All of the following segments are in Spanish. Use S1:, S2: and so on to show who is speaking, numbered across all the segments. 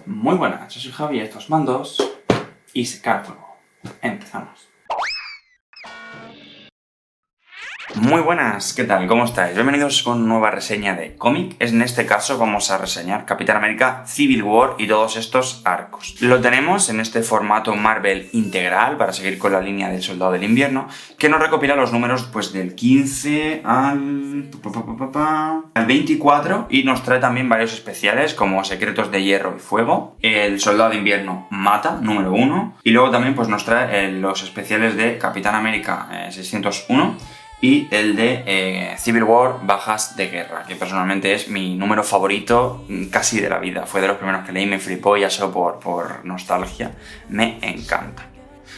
S1: Muy buenas, yo soy Javi, estos mandos y secar fuego. Empezamos. Muy buenas, ¿qué tal? ¿Cómo estáis? Bienvenidos con una nueva reseña de cómic. En este caso vamos a reseñar Capitán América Civil War y todos estos arcos. Lo tenemos en este formato Marvel integral para seguir con la línea del Soldado del Invierno, que nos recopila los números pues del 15 al 24 y nos trae también varios especiales como Secretos de Hierro y Fuego, El Soldado de Invierno Mata, número 1, y luego también pues nos trae los especiales de Capitán América 601 y el de Civil War, Bajas de Guerra, que personalmente es mi número favorito casi de la vida. Fue de los primeros que leí, me flipó, ya solo por nostalgia. Me encanta.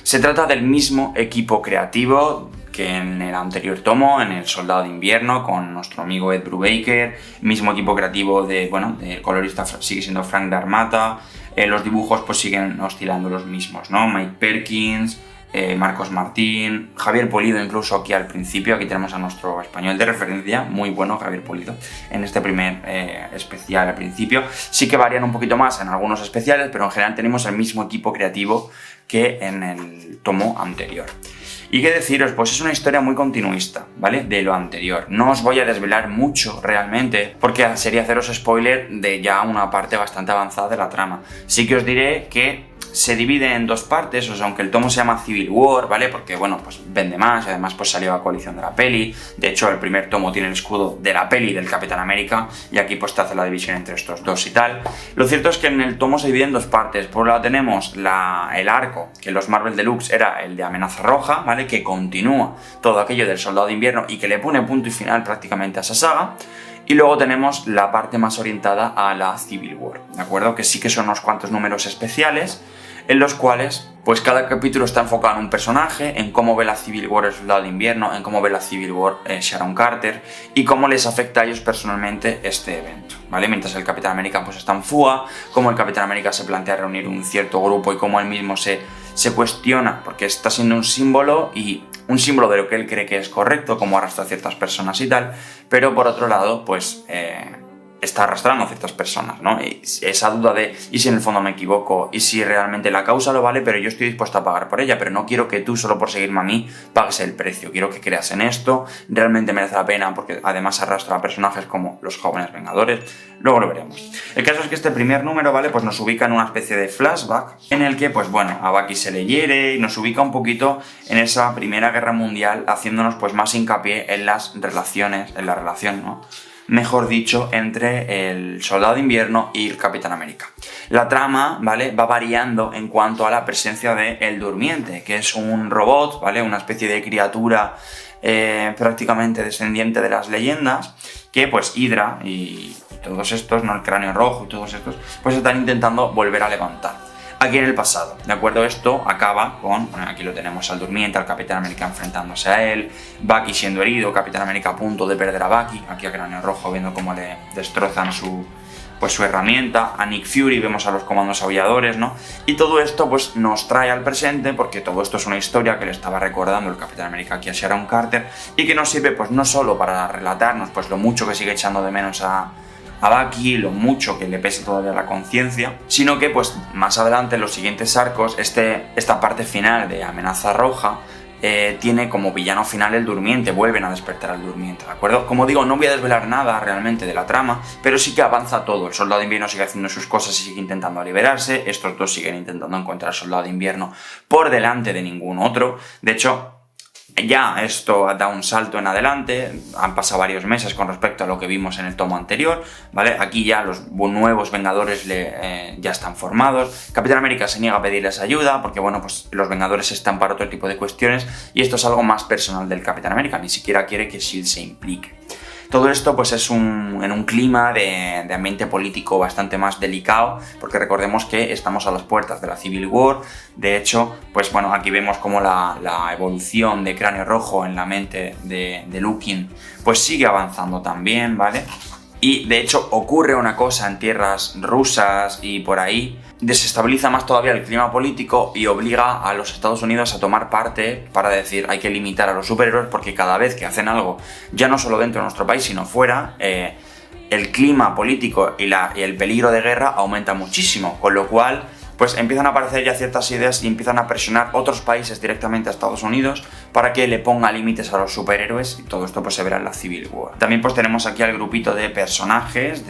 S1: Se trata del mismo equipo creativo que en el anterior tomo, en El Soldado de Invierno, con nuestro amigo Ed Brubaker, mismo equipo creativo del colorista sigue siendo Frank D'Armata, los dibujos pues siguen oscilando los mismos, ¿no? Mike Perkins, Marcos Martín, Javier Pulido incluso aquí al principio. Aquí tenemos a nuestro español de referencia, muy bueno Javier Pulido, en este primer especial al principio. Sí que varían un poquito más en algunos especiales, pero en general tenemos el mismo equipo creativo que en el tomo anterior. Y qué deciros, pues es una historia muy continuista, ¿vale? De lo anterior. No os voy a desvelar mucho realmente, porque sería haceros spoiler de ya una parte bastante avanzada de la trama. Sí que os diré que se divide en dos partes, o sea, aunque el tomo se llama Civil War, ¿vale? Porque, bueno, pues vende más y además pues salió a coalición de la peli. De hecho, el primer tomo tiene el escudo de la peli del Capitán América y aquí pues te hace la división entre estos dos y tal. Lo cierto es que en el tomo se divide en dos partes. Por un lado tenemos el arco, que en los Marvel Deluxe era el de Amenaza Roja, ¿vale? Que continúa todo aquello del Soldado de Invierno y que le pone punto y final prácticamente a esa saga. Y luego tenemos la parte más orientada a la Civil War, ¿de acuerdo? Que sí que son unos cuantos números especiales en los cuales pues cada capítulo está enfocado en un personaje, en cómo ve la Civil War el Soldado de Invierno, en cómo ve la Civil War Sharon Carter y cómo les afecta a ellos personalmente este evento, ¿vale? Mientras el Capitán América pues está en fuga, cómo el Capitán América se plantea reunir un cierto grupo y cómo él mismo se cuestiona, porque está siendo un símbolo de lo que él cree que es correcto, cómo arrastra a ciertas personas y tal, pero por otro lado pues está arrastrando a ciertas personas, ¿no? Y esa duda de ¿y si en el fondo me equivoco? ¿Y si realmente la causa lo vale, pero yo estoy dispuesto a pagar por ella? Pero no quiero que tú, solo por seguirme a mí, pagues el precio. Quiero que creas en esto, realmente merece la pena, porque además arrastra a personajes como los Jóvenes Vengadores. Luego lo veremos. El caso es que este primer número, ¿vale? Pues nos ubica en una especie de flashback en el que, pues bueno, a Bucky se le hiere y nos ubica un poquito en esa Primera Guerra Mundial, haciéndonos pues más hincapié en las relaciones, en la relación, ¿no? Mejor dicho, entre el Soldado de Invierno y el Capitán América. La trama, ¿vale? Va variando en cuanto a la presencia de El Durmiente, que es un robot, ¿vale? Una especie de criatura prácticamente descendiente de las leyendas, que pues Hydra y todos estos, ¿no? El Cráneo Rojo y todos estos, pues están intentando volver a levantar. Aquí en el pasado, ¿de acuerdo? Esto acaba con, bueno, aquí lo tenemos al Durmiente, al Capitán América enfrentándose a él, Bucky siendo herido, Capitán América a punto de perder a Bucky, aquí a Cráneo Rojo viendo cómo le destrozan su herramienta, a Nick Fury, vemos a los comandos aulladores, ¿no? Y todo esto pues nos trae al presente, porque todo esto es una historia que le estaba recordando el Capitán América aquí a Sharon Carter y que nos sirve pues no solo para relatarnos pues lo mucho que sigue echando de menos a Bucky, lo mucho que le pesa todavía la conciencia, sino que pues más adelante en los siguientes arcos esta parte final de Amenaza Roja tiene como villano final el Durmiente, vuelven a despertar al Durmiente, ¿de acuerdo? Como digo, no voy a desvelar nada realmente de la trama, pero sí que avanza todo. El Soldado de Invierno sigue haciendo sus cosas y sigue intentando liberarse, estos dos siguen intentando encontrar al Soldado de Invierno por delante de ningún otro. De hecho, ya esto da un salto en adelante, han pasado varios meses con respecto a lo que vimos en el tomo anterior, ¿vale? Aquí ya los nuevos Vengadores ya están formados, Capitán América se niega a pedirles ayuda porque, bueno, pues los Vengadores están para otro tipo de cuestiones y esto es algo más personal del Capitán América, ni siquiera quiere que S.H.I.E.L.D. se implique. Todo esto pues es en un clima de ambiente político bastante más delicado, porque recordemos que estamos a las puertas de la Civil War. De hecho, pues bueno, aquí vemos como la evolución de Cráneo Rojo en la mente de Lukin pues sigue avanzando también, ¿vale? Y de hecho ocurre una cosa en tierras rusas y por ahí, desestabiliza más todavía el clima político y obliga a los Estados Unidos a tomar parte para decir hay que limitar a los superhéroes porque cada vez que hacen algo, ya no solo dentro de nuestro país sino fuera, el clima político y el peligro de guerra aumenta muchísimo, con lo cual pues empiezan a aparecer ya ciertas ideas y empiezan a presionar otros países directamente a Estados Unidos para que le ponga límites a los superhéroes, y todo esto pues se verá en la Civil War. También pues tenemos aquí al grupito de personajes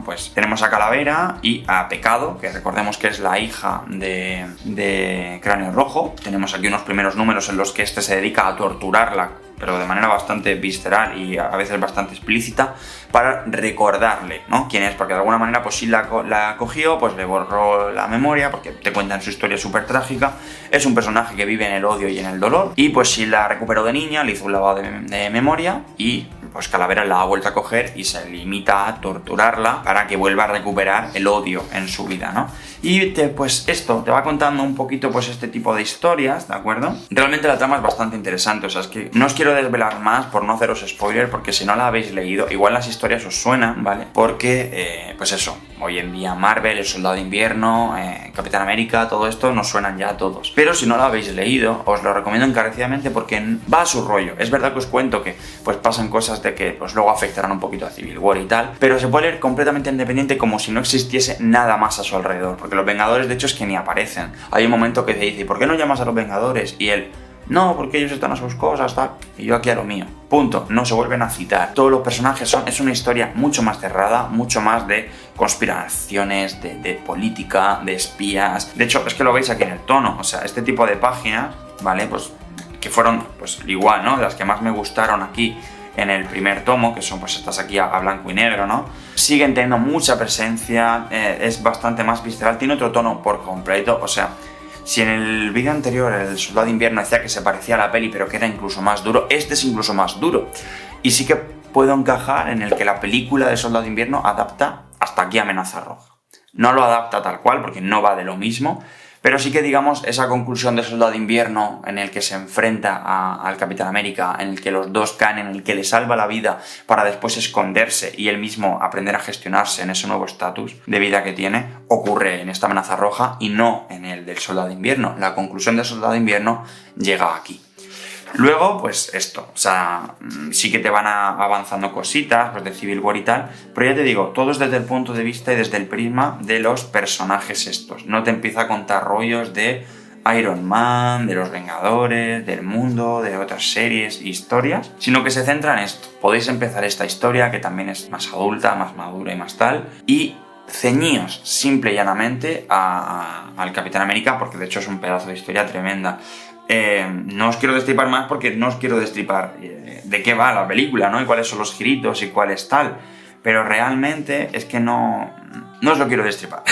S1: pues tenemos a Calavera y a Pecado, que recordemos que es la hija de Cráneo Rojo. Tenemos aquí unos primeros números en los que este se dedica a torturarla, pero de manera bastante visceral y a veces bastante explícita, para recordarle, ¿no?, quién es, porque de alguna manera pues sí la cogió, pues le borró la memoria, porque te cuentan su historia súper trágica. Es un personaje que vive en el odio y en el dolor, y pues sí la recuperó de niña, le hizo un lavado de memoria, y pues Calavera la ha vuelto a coger y se limita a torturarla para que vuelva a recuperar el odio en su vida, ¿no? Y pues esto te va contando un poquito pues este tipo de historias, ¿de acuerdo? Realmente la trama es bastante interesante, o sea, es que no os quiero desvelar más por no haceros spoiler, porque si no la habéis leído, igual las historias os suenan, ¿vale? Porque, pues eso, hoy en día Marvel, El Soldado de Invierno, Capitán América, todo esto nos suenan ya a todos. Pero si no lo habéis leído, os lo recomiendo encarecidamente porque va a su rollo. Es verdad que os cuento que pues pasan cosas de que pues luego afectarán un poquito a Civil War y tal, pero se puede leer completamente independiente, como si no existiese nada más a su alrededor, porque los Vengadores de hecho es que ni aparecen. Hay un momento que te dice, ¿por qué no llamas a los Vengadores? Y él, no, porque ellos están a sus cosas, tal, y yo aquí a lo mío. Punto. No se vuelven a citar. Todos los personajes es una historia mucho más cerrada, mucho más de conspiraciones, de política, de espías. De hecho, es que lo veis aquí en el tono. O sea, este tipo de páginas, ¿vale? Pues que fueron, pues igual, ¿no? Las que más me gustaron aquí en el primer tomo, que son pues estas aquí a blanco y negro, ¿no? Siguen teniendo mucha presencia, es bastante más visceral, tiene otro tono por completo, o sea, si en el vídeo anterior el Soldado de Invierno decía que se parecía a la peli pero que era incluso más duro, este es incluso más duro. Y sí que puedo encajar en el que la película de Soldado de Invierno adapta hasta aquí Amenaza Roja. No lo adapta tal cual porque no va de lo mismo, pero sí que digamos esa conclusión de Soldado de Invierno en el que se enfrenta al Capitán América, en el que los dos caen, en el que le salva la vida para después esconderse y él mismo aprender a gestionarse en ese nuevo estatus de vida que tiene, ocurre en esta Amenaza Roja y no en el del Soldado de Invierno. La conclusión del Soldado de Invierno llega aquí. Luego, pues esto, o sea, sí que te van avanzando cositas, pues de Civil War y tal, pero ya te digo, todo es desde el punto de vista y desde el prisma de los personajes estos. No te empieza a contar rollos de Iron Man, de los Vengadores, del mundo, de otras series e historias, sino que se centra en esto. Podéis empezar esta historia, que también es más adulta, más madura y más tal, y ceñíos simple y llanamente al Capitán América, porque de hecho es un pedazo de historia tremenda. No os quiero destripar más porque no os quiero destripar de qué va la película, ¿no? Y cuáles son los giritos y cuál es tal. Pero realmente es que no os lo quiero destripar,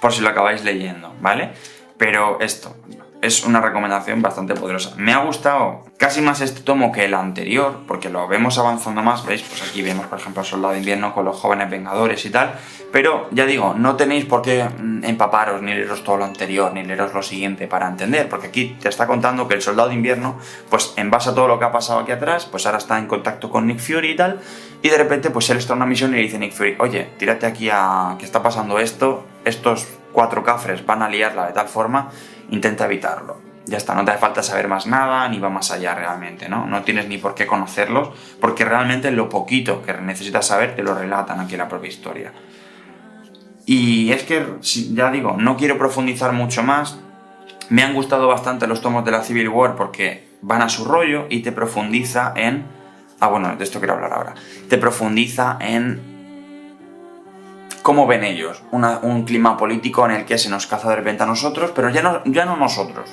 S1: por si lo acabáis leyendo, ¿vale? Pero esto es una recomendación bastante poderosa. Me ha gustado casi más este tomo que el anterior, porque lo vemos avanzando más, ¿veis? Pues aquí vemos, por ejemplo, el Soldado de Invierno con los jóvenes Vengadores y tal. Pero, ya digo, no tenéis por qué empaparos ni leeros todo lo anterior, ni leeros lo siguiente para entender, porque aquí te está contando que el Soldado de Invierno, pues en base a todo lo que ha pasado aquí atrás, pues ahora está en contacto con Nick Fury y tal, y de repente pues él está en una misión y le dice Nick Fury, oye, tírate aquí que está pasando esto, estos 4 cafres van a liarla de tal forma, intenta evitarlo. Ya está, no te hace falta saber más nada, ni va más allá realmente, ¿no? No tienes ni por qué conocerlos, porque realmente lo poquito que necesitas saber te lo relatan aquí en la propia historia. Y es que, ya digo, no quiero profundizar mucho más. Me han gustado bastante los tomos de la Civil War porque van a su rollo y te profundiza en... bueno, de esto quiero hablar ahora. Te profundiza en cómo ven ellos un clima político en el que se nos caza de repente a nosotros, pero ya no nosotros,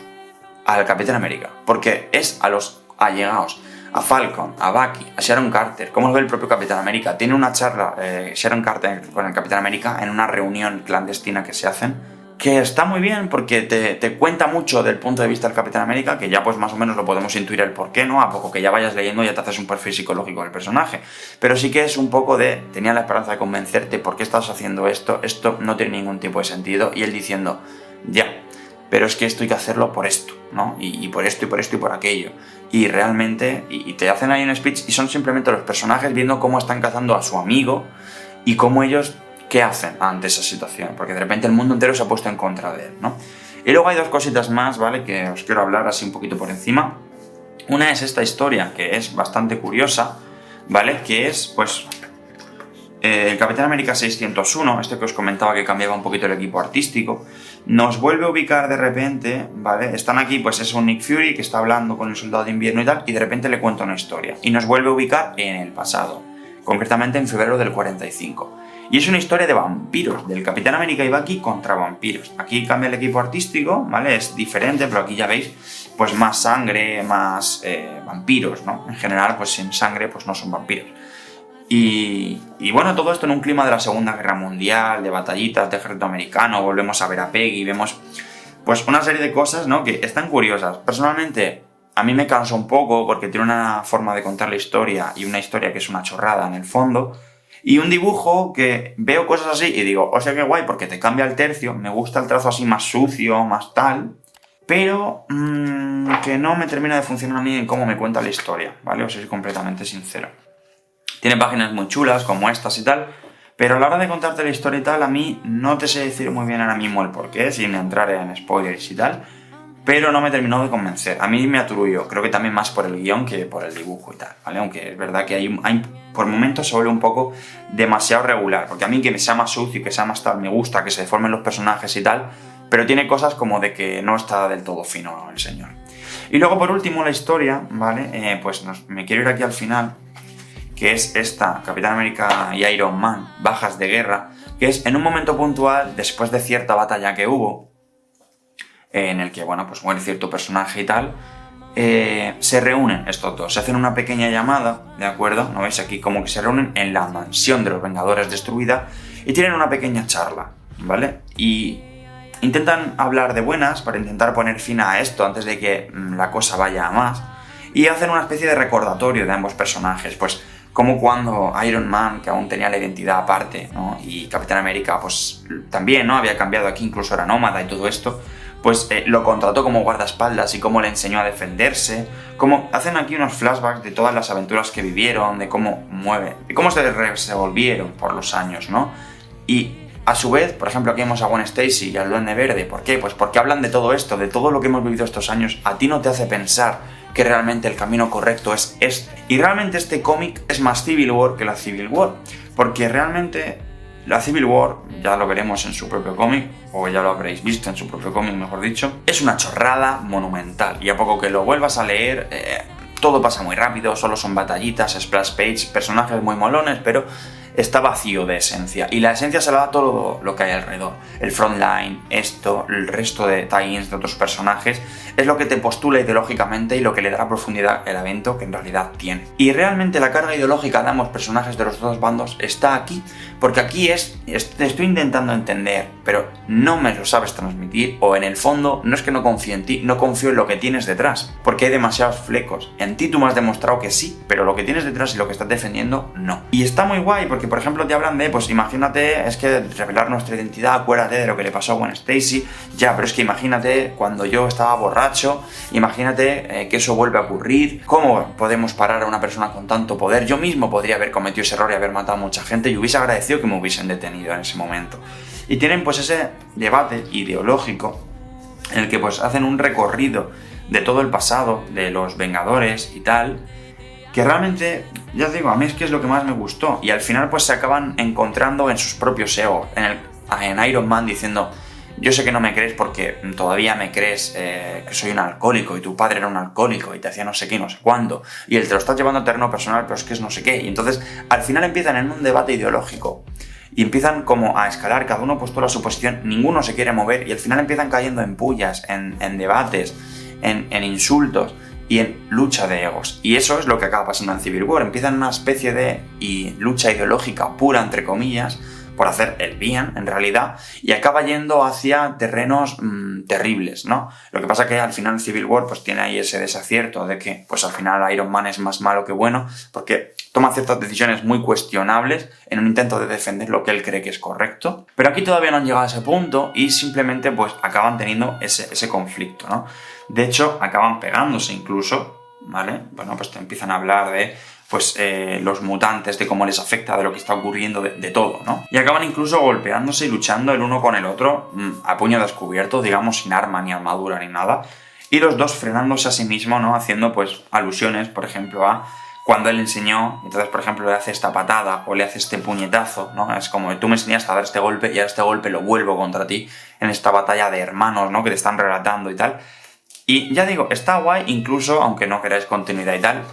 S1: al Capitán América, porque es a los allegados, a Falcon, a Bucky, a Sharon Carter, como lo ve el propio Capitán América. Tiene una charla Sharon Carter con el Capitán América en una reunión clandestina que se hacen, que está muy bien porque te cuenta mucho del punto de vista del Capitán América, que ya pues más o menos lo podemos intuir el por qué, ¿no? A poco que ya vayas leyendo ya te haces un perfil psicológico del personaje. Pero sí que es un poco tenía la esperanza de convencerte por qué estás haciendo esto no tiene ningún tipo de sentido, y él diciendo, ya, pero es que esto hay que hacerlo por esto, ¿no? Y por esto, y por esto, y por aquello. Y realmente, y te hacen ahí un speech, y son simplemente los personajes viendo cómo están cazando a su amigo, y cómo ellos... ¿qué hacen ante esa situación? Porque de repente el mundo entero se ha puesto en contra de él, ¿no? Y luego hay 2 cositas más, ¿vale? Que os quiero hablar así un poquito por encima. Una es esta historia, que es bastante curiosa, ¿vale? Que es, pues, El Capitán América 601, este que os comentaba que cambiaba un poquito el equipo artístico, nos vuelve a ubicar de repente, ¿vale? Están aquí, pues es un Nick Fury que está hablando con el Soldado de Invierno y tal, y de repente le cuenta una historia. Y nos vuelve a ubicar en el pasado, concretamente en febrero del 45. Y es una historia de vampiros, del Capitán América y Bucky contra vampiros. Aquí cambia el equipo artístico, ¿vale? Es diferente, pero aquí ya veis, pues más sangre, más vampiros, ¿no? En general, pues sin sangre, pues no son vampiros. Y bueno, todo esto en un clima de la Segunda Guerra Mundial, de batallitas de ejército americano, volvemos a ver a Peggy, vemos pues una serie de cosas, ¿no? Que están curiosas. Personalmente, a mí me cansa un poco porque tiene una forma de contar la historia y una historia que es una chorrada en el fondo. Y un dibujo que veo cosas así y digo, o sea, qué guay, porque te cambia el tercio, me gusta el trazo así más sucio, más tal, pero que no me termina de funcionar a mí en cómo me cuenta la historia, ¿vale? Os soy completamente sincero. Tiene páginas muy chulas, como estas y tal, pero a la hora de contarte la historia y tal, a mí no te sé decir muy bien ahora mismo el porqué, sin entrar en spoilers y tal, pero no me terminó de convencer. A mí me aturullo, creo que también más por el guión que por el dibujo y tal, ¿vale? Aunque es verdad que hay por momentos se vuelve un poco demasiado regular, porque a mí que sea más sucio y que sea más tal, me gusta que se deformen los personajes y tal, pero tiene cosas como de que no está del todo fino el señor. Y luego por último la historia, ¿vale? Me quiero ir aquí al final, que es esta, Capitán América y Iron Man, bajas de guerra, que es en un momento puntual, después de cierta batalla que hubo, en el que, bueno, pues muere cierto personaje y tal, se reúnen estos dos, se hacen una pequeña llamada, ¿de acuerdo? ¿No veis aquí? Como que se reúnen en la mansión de los Vengadores destruida y tienen una pequeña charla, ¿vale? Y intentan hablar de buenas para intentar poner fin a esto antes de que la cosa vaya a más, y hacen una especie de recordatorio de ambos personajes, pues como cuando Iron Man, que aún tenía la identidad aparte, ¿no? Y Capitán América, pues también, ¿no? Había cambiado aquí, incluso era nómada y todo esto, pues lo contrató como guardaespaldas y cómo le enseñó a defenderse, como hacen aquí unos flashbacks de todas las aventuras que vivieron, de cómo mueve, de cómo se revolvieron por los años, ¿no? Y a su vez, por ejemplo, aquí vemos a Gwen Stacy y al Duende Verde. ¿Por qué? Pues porque hablan de todo esto, de todo lo que hemos vivido estos años. A ti no te hace pensar que realmente el camino correcto es este. Y realmente este cómic es más Civil War que la Civil War, porque realmente la Civil War, ya lo veremos en su propio cómic, o ya lo habréis visto en su propio cómic, mejor dicho, es una chorrada monumental. Y a poco que lo vuelvas a leer, todo pasa muy rápido, solo son batallitas, splash page, personajes muy molones, pero está vacío de esencia, y la esencia se la da todo lo que hay alrededor. El frontline, esto, el resto de tie-ins de otros personajes, es lo que te postula ideológicamente y lo que le da profundidad al evento que en realidad tiene. Y realmente la carga ideológica de ambos personajes de los dos bandos está aquí, porque aquí te estoy intentando entender, pero no me lo sabes transmitir, o en el fondo no es que no confío en ti, no confío en lo que tienes detrás, porque hay demasiados flecos. En ti tú me has demostrado que sí, pero lo que tienes detrás y lo que estás defendiendo, no. Y está muy guay, porque por ejemplo te hablan de, pues imagínate, es que revelar nuestra identidad, acuérdate de lo que le pasó a Gwen Stacy, ya, pero es que imagínate cuando yo estaba borracho, imagínate que eso vuelve a ocurrir, ¿cómo podemos parar a una persona con tanto poder? Yo mismo podría haber cometido ese error y haber matado a mucha gente y hubiese agradecido que me hubiesen detenido en ese momento. Y tienen pues ese debate ideológico en el que pues hacen un recorrido de todo el pasado, de los Vengadores y tal, que realmente, ya os digo, a mí es que es lo que más me gustó. Y al final pues se acaban encontrando en sus propios egos, en Iron Man diciendo: yo sé que no me crees porque todavía me crees que soy un alcohólico y tu padre era un alcohólico y te hacía no sé qué, no sé cuándo, y él te lo estás llevando a terreno personal, pero es que es no sé qué. Y entonces al final empiezan en un debate ideológico y empiezan como a escalar, cada uno postula su posición, ninguno se quiere mover, y al final empiezan cayendo en pullas, en debates, en insultos y en lucha de egos. Y eso es lo que acaba pasando en Civil War. Empiezan una especie de lucha ideológica pura, entre comillas, por hacer el bien, en realidad, y acaba yendo hacia terrenos terribles, ¿no? Lo que pasa que al final Civil War pues tiene ahí ese desacierto de que pues al final Iron Man es más malo que bueno, porque toma ciertas decisiones muy cuestionables en un intento de defender lo que él cree que es correcto. Pero aquí todavía no han llegado a ese punto y simplemente pues acaban teniendo ese conflicto, ¿no? De hecho, acaban pegándose incluso, ¿vale? Bueno, pues te empiezan a hablar de los mutantes, de cómo les afecta, de lo que está ocurriendo, de todo, ¿no? Y acaban incluso golpeándose y luchando el uno con el otro a puño descubierto, digamos, sin arma, ni armadura, ni nada, y los dos frenándose a sí mismos, ¿no? Haciendo, pues, alusiones, por ejemplo, a cuando él enseñó, entonces por ejemplo le hace esta patada o le hace este puñetazo, ¿no? Es como tú me enseñaste a dar este golpe y ahora este golpe lo vuelvo contra ti en esta batalla de hermanos, ¿no? Que te están relatando y tal. Y ya digo, está guay, incluso aunque no queráis continuidad y tal.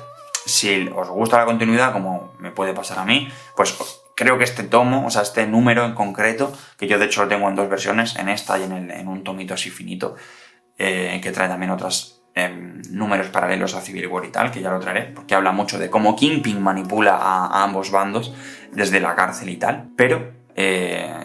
S1: Si os gusta la continuidad, como me puede pasar a mí, pues creo que este tomo, o sea, este número en concreto, que yo de hecho lo tengo en 2 versiones, en esta y en un tomito así finito, que trae también otros números paralelos a Civil War y tal, que ya lo traeré, porque habla mucho de cómo Kingpin manipula a ambos bandos desde la cárcel y tal, pero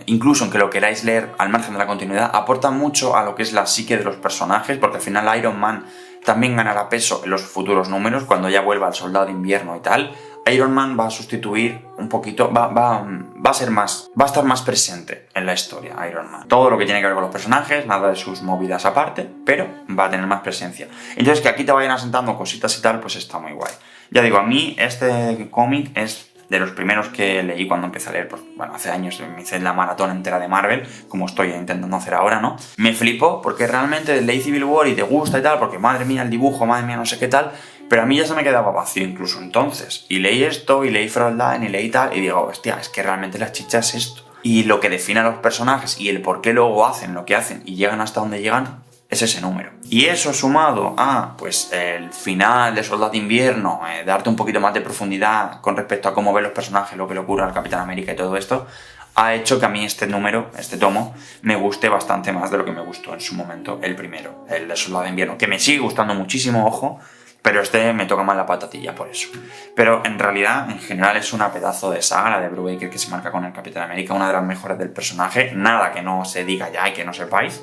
S1: incluso aunque lo queráis leer al margen de la continuidad, aporta mucho a lo que es la psique de los personajes, porque al final Iron Man también ganará peso en los futuros números, cuando ya vuelva al Soldado de Invierno y tal. Iron Man va a sustituir un poquito, va a estar más presente en la historia, Iron Man. Todo lo que tiene que ver con los personajes, nada de sus movidas aparte, pero va a tener más presencia. Entonces que aquí te vayan asentando cositas y tal, pues está muy guay. Ya digo, a mí este cómic es de los primeros que leí cuando empecé a leer, pues bueno, hace años me hice la maratón entera de Marvel, como estoy intentando hacer ahora, ¿no? Me flipó porque realmente leí Civil War y te gusta y tal, porque madre mía el dibujo, madre mía no sé qué tal, pero a mí ya se me quedaba vacío incluso entonces. Y leí esto, y leí Frontline, y leí tal, y digo, hostia, es que realmente la chicha es esto. Y lo que define a los personajes y el por qué luego hacen lo que hacen y llegan hasta donde llegan, es ese número. Y eso sumado a, pues, el final de Soldado de Invierno, darte un poquito más de profundidad con respecto a cómo ven los personajes, lo que le ocurre al Capitán América y todo esto, ha hecho que a mí este número, este tomo, me guste bastante más de lo que me gustó en su momento el primero, el de Soldado de Invierno, que me sigue gustando muchísimo, ojo, pero este me toca más la patatilla por eso. Pero en realidad, en general, es una pedazo de saga, la de Brubaker, que se marca con el Capitán América, una de las mejores del personaje, nada que no se diga ya y que no sepáis.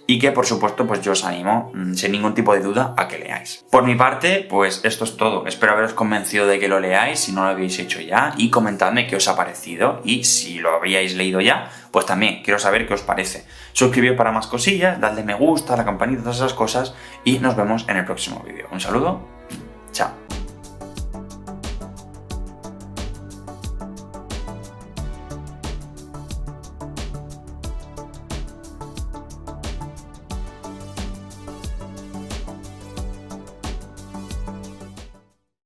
S1: Y que por supuesto pues yo os animo sin ningún tipo de duda a que leáis. Por mi parte pues esto es todo, espero haberos convencido de que lo leáis si no lo habéis hecho ya y comentadme qué os ha parecido y si lo habíais leído ya pues también quiero saber qué os parece. Suscribíos para más cosillas, dadle me gusta, la campanita, todas esas cosas y nos vemos en el próximo vídeo. Un saludo, chao.